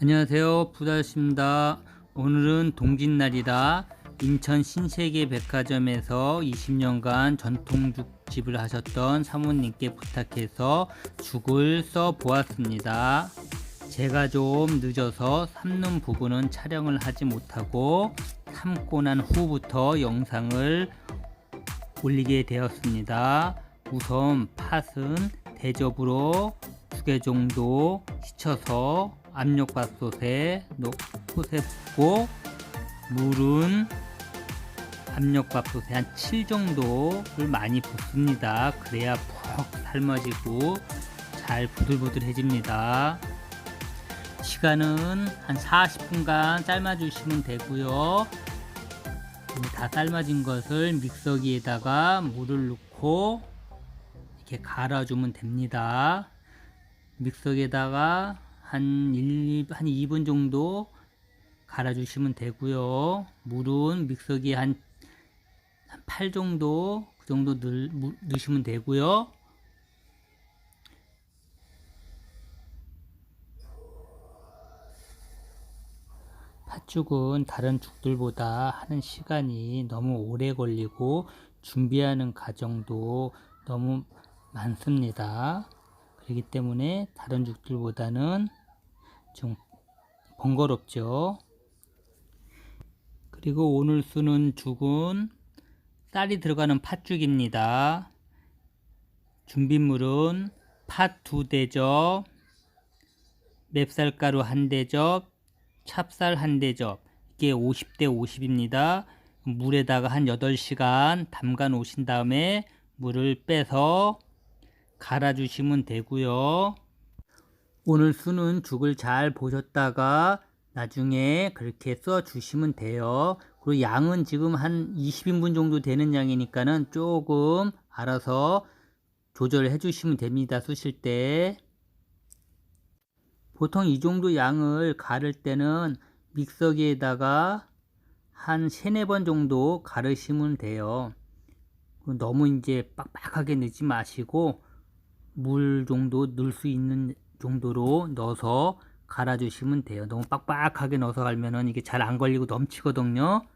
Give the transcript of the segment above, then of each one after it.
안녕하세요, 부다였습니다. 오늘은 동짓날이라 인천 신세계백화점에서 20년간 전통죽집을 하셨던 사모님께 부탁해서 죽을 써 보았습니다. 제가 좀 늦어서 삶는 부분은 촬영을 하지 못하고 삶고 난 후부터 영상을 올리게 되었습니다. 우선 팥은 대접으로 2개 정도 씻어서 압력밥솥에 붓고, 물은 압력밥솥에 한 7 정도를 많이 붓습니다. 그래야 푹 삶아지고 잘 부들부들해집니다. 시간은 한 40분간 삶아주시면 되고요. 다 삶아진 것을 믹서기에다가 물을 넣고 이렇게 갈아주면 됩니다. 믹서기에다가 한 2분 정도 갈아주시면 되고요. 물은 믹서기에 한 8 정도 그 정도 넣으시면 되고요. 팥죽은 다른 죽들보다 하는 시간이 너무 오래 걸리고 준비하는 과정도 너무 많습니다. 그렇기 때문에 다른 죽들보다는 좀 번거롭죠. 그리고 오늘 쓰는 죽은 쌀이 들어가는 팥죽입니다. 준비물은 팥 2대접, 맵쌀가루 1대접, 찹쌀 1대접, 이게 50대 50입니다. 물에다가 한 8시간 담가 놓으신 다음에 물을 빼서 갈아주시면 되고요. 오늘 쓰는 죽을 잘 보셨다가 나중에 그렇게 써 주시면 돼요. 그리고 양은 지금 한 20인분 정도 되는 양이니까는 조금 알아서 조절해 주시면 됩니다. 쓰실 때. 보통 이 정도 양을 갈을 때는 믹서기에다가 한 3-4번 정도 갈으시면 돼요. 너무 이제 빡빡하게 넣지 마시고 물 정도 넣을 수 있는 정도로 넣어서 갈아주시면 돼요. 너무 빡빡하게 넣어서 갈면은 이게 잘 안 걸리고 넘치거든요.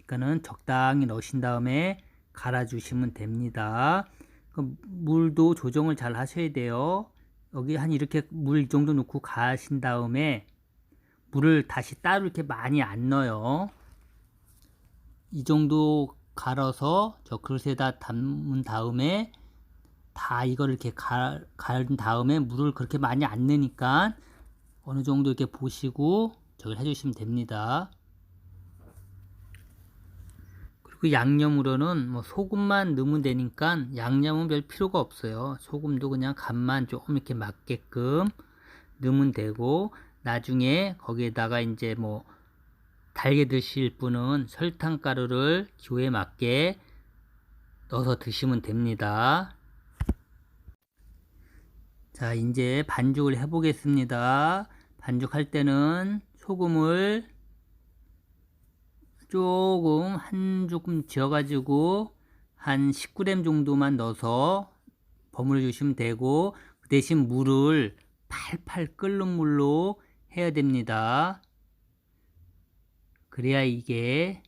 그러니까는 적당히 넣으신 다음에 갈아주시면 됩니다. 물도 조정을 잘 하셔야 돼요. 여기 한 이렇게 물 이 정도 넣고 가신 다음에 물을 다시 따로 이렇게 많이 안 넣어요. 이 정도 갈아서 저 그릇에다 담은 다음에 다 이걸 이렇게 갈은 다음에 물을 그렇게 많이 안 넣으니까 어느 정도 이렇게 보시고 저걸 해주시면 됩니다. 그리고 양념으로는 뭐 소금만 넣으면 되니까 양념은 별 필요가 없어요. 소금도 그냥 간만 조금 이렇게 맞게끔 넣으면 되고, 나중에 거기에다가 이제 뭐 달게 드실 분은 설탕가루를 기호에 맞게 넣어서 드시면 됩니다. 자, 이제 반죽을 해 보겠습니다. 반죽할 때는 소금을 조금 한 조금 지어 가지고 한 10g 정도만 넣어서 버무려 주시면 되고, 그 대신 물을 팔팔 끓는 물로 해야 됩니다. 그래야 이게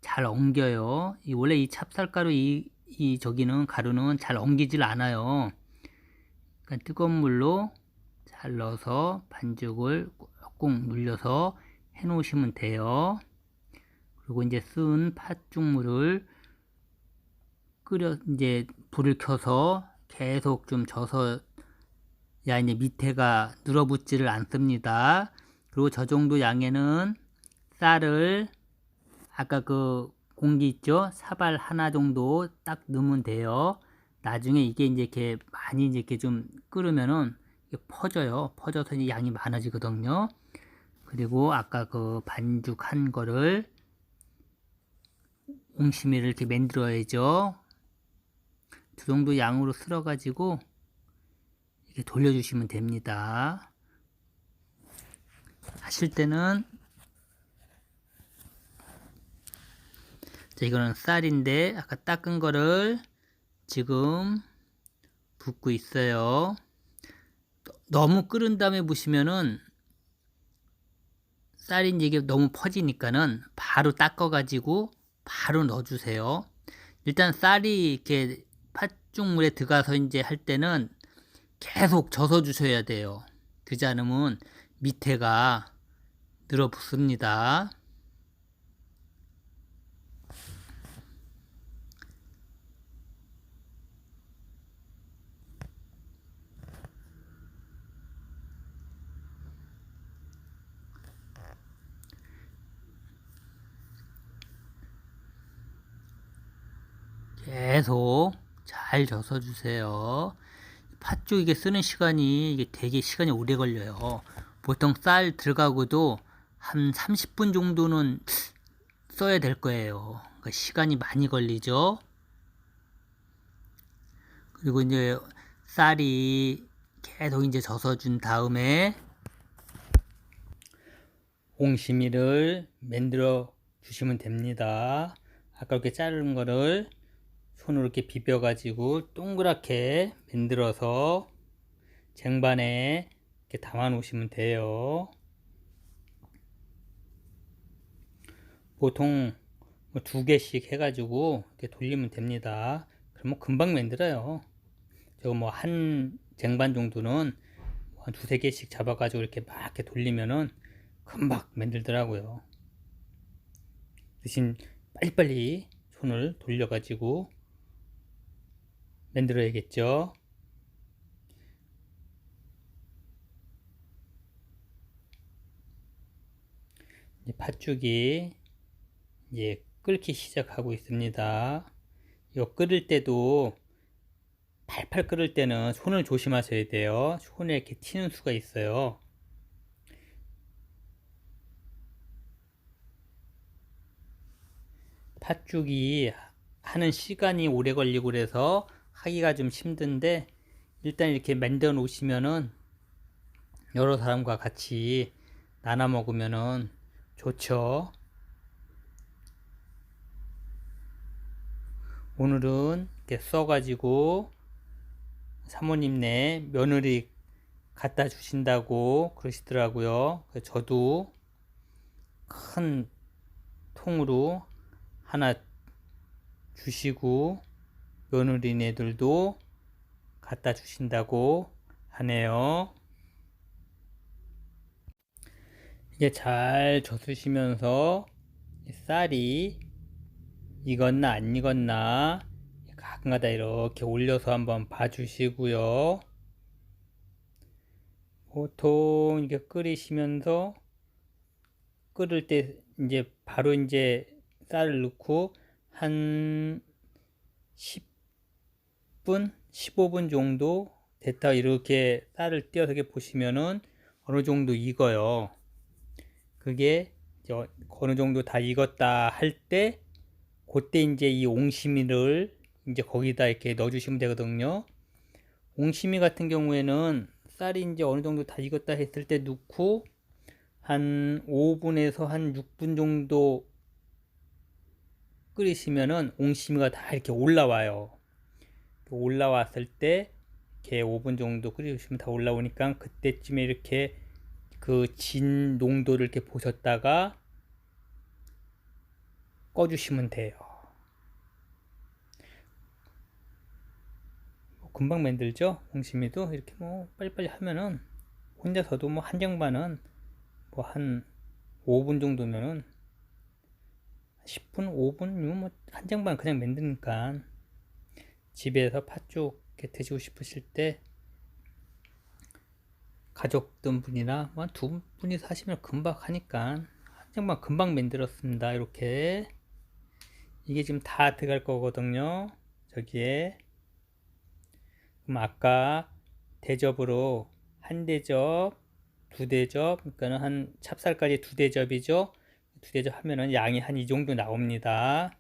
잘 엉겨요. 원래 이 찹쌀가루 저기는 가루는 잘 엉기질 않아요. 그러니까 뜨거운 물로 잘 넣어서 반죽을 꾹꾹 눌려서 해 놓으시면 돼요. 그리고 이제 쓴 팥죽물을 이제 불을 켜서 계속 좀 져서 이제 밑에가 눌어붙지를 않습니다. 그리고 저 정도 양에는 쌀을 아까 그 공기 있죠? 사발 하나 정도 딱 넣으면 돼요. 나중에 이게 이제 이렇게 많이 이제 이렇게 좀 끓으면은 이게 퍼져요. 퍼져서 이제 양이 많아지거든요. 그리고 아까 그 반죽한 거를 옹심이를 이렇게 만들어야죠. 그 정도 양으로 쓸어 가지고 이렇게 돌려주시면 됩니다. 하실 때는 자, 이거는 쌀인데 아까 닦은 거를 지금 붓고 있어요. 너무 끓은 다음에 부시면은 쌀이 이게 너무 퍼지니까는 바로 닦아가지고 바로 넣어주세요. 일단 쌀이 이렇게 팥죽물에 들어가서 이제 할 때는 계속 젖어 주셔야 돼요. 그렇지 않으면 밑에가 늘어붙습니다. 계속 잘 젖어 주세요. 팥죽 이게 쓰는 시간이 이게 되게 시간이 오래 걸려요. 보통 쌀 들어가고도 한 30분 정도는 써야 될 거예요. 그러니까 시간이 많이 걸리죠. 그리고 이제 쌀이 계속 이제 젖어준 다음에 옹심이를 만들어 주시면 됩니다. 아까 이렇게 자른 거를 손으로 이렇게 비벼 가지고 동그랗게 만들어서 쟁반에 이렇게 담아 놓으시면 돼요. 보통 2개씩 해가지고 이렇게 돌리면 됩니다. 그러면 금방 만들어요. 저거 뭐 한 쟁반 정도는 한 2~3개씩 잡아가지고 이렇게 막 이렇게 돌리면은 금방 만들더라고요. 대신 빨리빨리 손을 돌려가지고 만들어야겠죠. 이제 팥죽이 이제 끓기 시작하고 있습니다. 이거 끓을 때도 팔팔 끓을 때는 손을 조심하셔야 돼요. 손에 이렇게 튀는 수가 있어요. 팥죽이 하는 시간이 오래 걸리고 그래서 하기가 좀 힘든데 일단 이렇게 만들어 놓으시면은 여러 사람과 같이 나눠 먹으면은 좋죠. 오늘은 이렇게 써가지고 사모님네 며느리 갖다 주신다고 그러시더라고요. 저도 큰 통으로 하나 주시고 며느리네들도 갖다 주신다고 하네요. 이게 잘 젖으시면서 쌀이 익었나 안 익었나 가끔가다 이렇게 올려서 한번 봐주시고요. 보통 이렇게 끓이시면서 끓을 때 이제 바로 이제 쌀을 넣고 한 10분, 15분 정도 됐다 이렇게 쌀을 띄어서 이렇게 보시면은 어느 정도 익어요. 그게 어느 정도 다 익었다 할 때 그때 이제 이 옹심이를 이제 거기다 이렇게 넣어주시면 되거든요. 옹심이 같은 경우에는 쌀이 이제 어느 정도 다 익었다 했을 때 넣고 한 5분에서 한 6분 정도 끓이시면은 옹심이가 다 이렇게 올라와요. 올라왔을 때 이렇게 5분 정도 끓이시면 다 올라오니까 그때쯤에 이렇게 그 진 농도를 이렇게 보셨다가 꺼주시면 돼요. 금방 만들죠? 옹심이도 이렇게 뭐 빨리빨리 하면은 혼자서도 뭐 한 쟁반은 뭐 한 5분 정도면은 10분, 5분 뭐 한 쟁반 그냥 만드니까 집에서 팥죽 이렇게 드시고 싶으실 때 가족분이나 뭐 두 분이 사시면 금방 하니까 한 쟁반 금방 만들었습니다. 이렇게 이게 지금 다 들어갈 거거든요. 저기에 그럼 아까 대접으로 한 대접, 두 대접, 그러니까 한 찹쌀까지 두 대접이죠. 두 대접 하면은 양이 한 이 정도 나옵니다.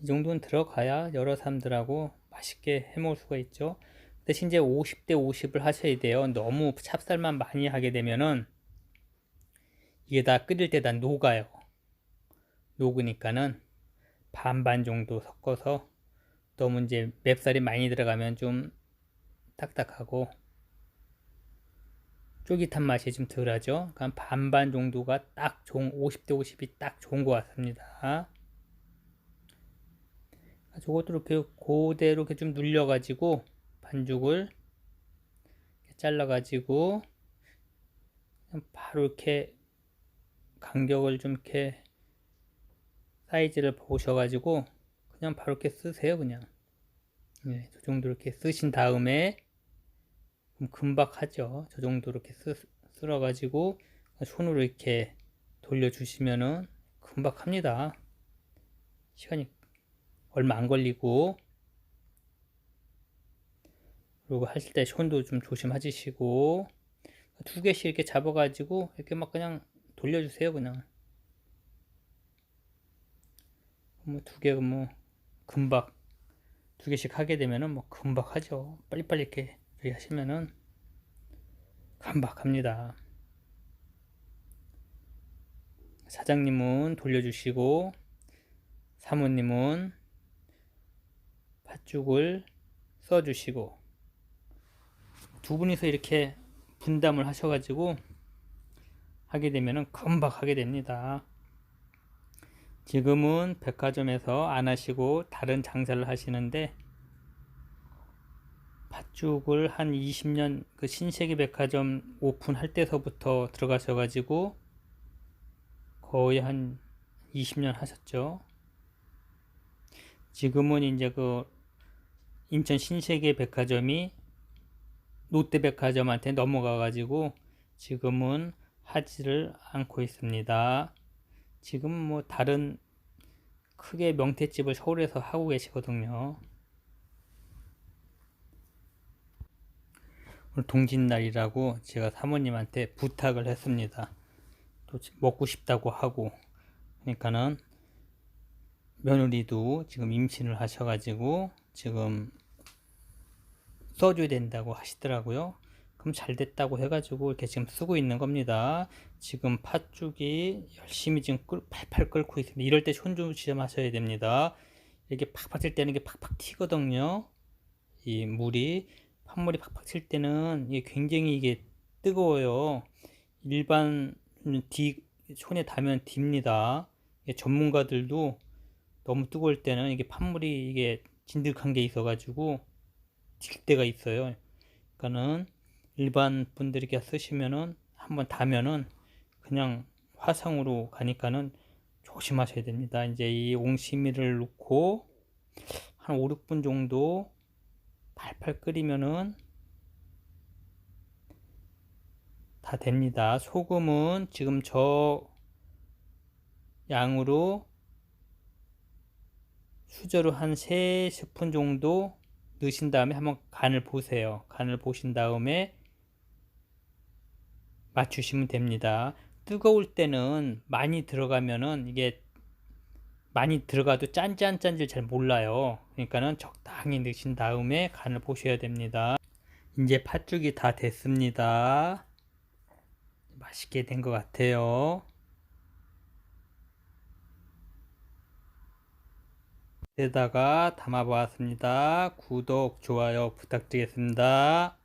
이 정도는 들어가야 여러 사람들하고 맛있게 해 먹을 수가 있죠. 대신 이제 50대 50을 하셔야 돼요. 너무 찹쌀만 많이 하게 되면은 이게 다 끓일 때 다 녹아요. 녹으니까는 반반 정도 섞어서 너무 이제 맵쌀이 많이 들어가면 좀 딱딱하고 쫄깃한 맛이 좀 덜하죠. 그러니까 반반 정도가 딱 좋은 50대 50이 딱 좋은 것 같습니다. 저것도 이렇게 그대로 이렇게 좀 눌려가지고 반죽을 잘라가지고 바로 이렇게 간격을 좀 이렇게 사이즈를 보셔가지고 그냥 바로 이렇게 쓰세요. 그냥 저 정도 이렇게 쓰신 다음에 금방 하죠. 저 정도 이렇게 쓸어가지고 손으로 이렇게 돌려주시면은 금방 합니다. 시간이 얼마 안 걸리고, 그리고 하실 때 손도 좀 조심하시고 두 개씩 이렇게 잡아가지고 이렇게 막 그냥 돌려주세요. 그냥 뭐 두 개 뭐 금방 두 개씩 하게 되면은 뭐 금방 하죠. 빨리빨리 이렇게 하시면은 금방 합니다. 사장님은 돌려주시고 사모님은 팥죽을 써주시고 두 분이서 이렇게 분담을 하셔가지고 하게 되면은 금방 하게 됩니다. 지금은 백화점에서 안 하시고 다른 장사를 하시는데 팥죽을 한 20년 그 신세계 백화점 오픈할 때서부터 들어가셔가지고 거의 한 20년 하셨죠. 지금은 이제 그 인천 신세계 백화점이 롯데백화점한테 넘어가가지고 지금은 하지를 않고 있습니다. 지금 뭐 다른 크게 명태집을 서울에서 하고 계시거든요. 오늘 동짓날이라고 제가 사모님한테 부탁을 했습니다. 또 먹고 싶다고 하고, 그러니까는 며느리도 지금 임신을 하셔가지고 지금 써줘야 된다고 하시더라고요. 그럼 잘 됐다고 해가지고 이렇게 지금 쓰고 있는 겁니다. 지금 팥죽이 열심히 지금 팔팔 끓고 있습니다. 이럴 때 손 조심하셔야 됩니다. 이렇게 팍팍 칠 때는 이게 팍팍 튀거든요. 이 물이 팥물이 팍팍 칠 때는 이게 굉장히 이게 뜨거워요. 일반 손에 닿으면 딥니다. 전문가들도 너무 뜨거울 때는 이게 팥물이 이게 진득한 게 있어가지고 질 때가 있어요. 그러니까는 일반 분들이 쓰시면은 한번 닿으면은 그냥 화상으로 가니까는 조심하셔야 됩니다. 이제 이 옹심이를 넣고 한 5, 6분 정도 팔팔 끓이면은 다 됩니다. 소금은 지금 저 양으로 수저로 한 3스푼 정도 넣으신 다음에 한번 간을 보세요. 간을 보신 다음에 맞추시면 됩니다. 뜨거울 때는 많이 들어가면은 이게 많이 들어가도 짠짠짠줄 잘 몰라요. 그러니까는 적당히 넣으신 다음에 간을 보셔야 됩니다. 이제 팥죽이 다 됐습니다. 맛있게 된 것 같아요. 에다가 담아 보았습니다. 구독, 좋아요 부탁드리겠습니다.